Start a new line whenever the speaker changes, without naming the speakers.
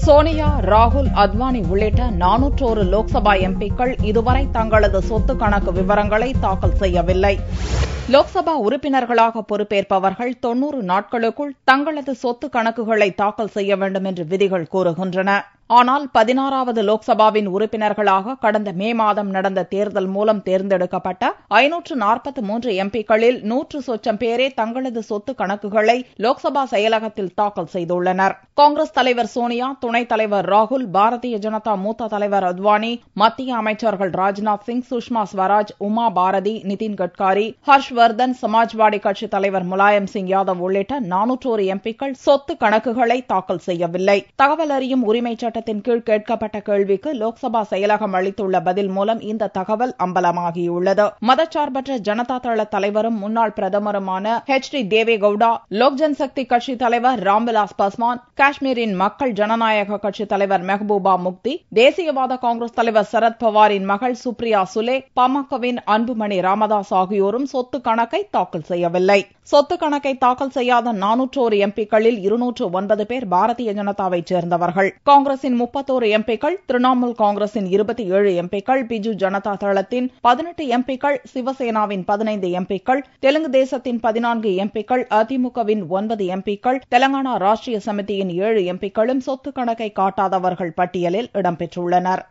சோனியா, ராகுல், அத்வானி உள்ளிட்ட 401 லோக்சபா எம்பிக்கள் இதுவரை தங்களது சொத்து கணக்கு விவரங்களை தாக்கல் செய்யவில்லை. லோக்சபா உறுப்பினர்களாக பொறுப்பேற்பவர்கள் 90 நாட்களுக்குள் தங்களது சொத்து கணக்குகளை தாக்கல் செய்ய வேண்டும் என்று விதிகள் கூறுகின்றன. ஆனால் 16வது லோக்சபாவின் உறுப்பினர்களாக கடந்த மே மாதம் நடந்த தேர்தல் மூலம் தேர்ந்தெடுக்கப்பட்ட 543 எம்பிக்களில் 100 சொச்சம் பேரே தங்களது சொத்து கணக்குகளை லோக்சபா செயலகத்தில் தாக்கல் செய்துள்ளனர். காங்கிரஸ் தலைவர் சோனியா, துணைத் தலைவர் ராகுல், பாரதிய ஜனதா மூத்த தலைவர் அத்வானி, மத்திய அமைச்சர்கள் ராஜ்நாத் சிங், சுஷ்மா ஸ்வராஜ், உமா பாரதி, நிதின் கட்காரி, ஹர்ஷ்வர்தன், சமாஜ்வாடி கட்சித் தலைவர் முலாயம் சிங் யாதவ் உள்ளிட்ட 401 எம்பிக்கள் சொத்து கணக்குகளை தாக்கல் செய்யவில்லை. தகவல் அறியும் உரிமை சட்டத்தின் கீழ் கேட்கப்பட்ட கேள்விக்கு லோக்சபா செயலகம் அளித்துள்ள பதில் மூலம் இந்த தகவல் அம்பலமாகியுள்ளது. மதச்சார்பற்ற ஜனதா தள தலைவரும் முன்னாள் பிரதமருமான HD தேவேகவுடா, லோக் ஜன்சக்தி கட்சித் தலைவர் ராம்விலாஸ் பாஸ்வான், காஷ்மீரின் மக்கள் ஜனநாயக கட்சித் தலைவர் மெஹபூபா முப்தி, தேசியவாத காங்கிரஸ் தலைவர் சரத் பவாரின் மகள் சுப்ரியா சுலே, பாமகவின் அன்புமணி ராமதாஸ் ஆகியோரும் சொத்து கணக்கை தாக்கல் செய்யவில்லை. சொத்து கணக்கை தாக்கல் செய்யாத 401 எம்பிக்களில் 209 பேர் பாரதிய ஜனதாவைச் சேர்ந்தவர்கள். காங்கிரசின் 31 எம்பிக்கள், திரிணாமுல் காங்கிரசின் 27 எம்பிக்கள், பிஜு ஜனதா தளத்தின் 18 எம்பிக்கள், சிவசேனாவின் 15 எம்பிக்கள், தெலுங்கு தேசத்தின் 14 எம்பிக்கள், அதிமுகவின் 9 எம்பிக்கள், தெலங்கானா ராஷ்டிரிய சமிதியின் 7 எம்பிக்களும் சொத்து கணக்கை காட்டாதவர்கள் பட்டியலில் இடம்பெற்றுள்ளனர்.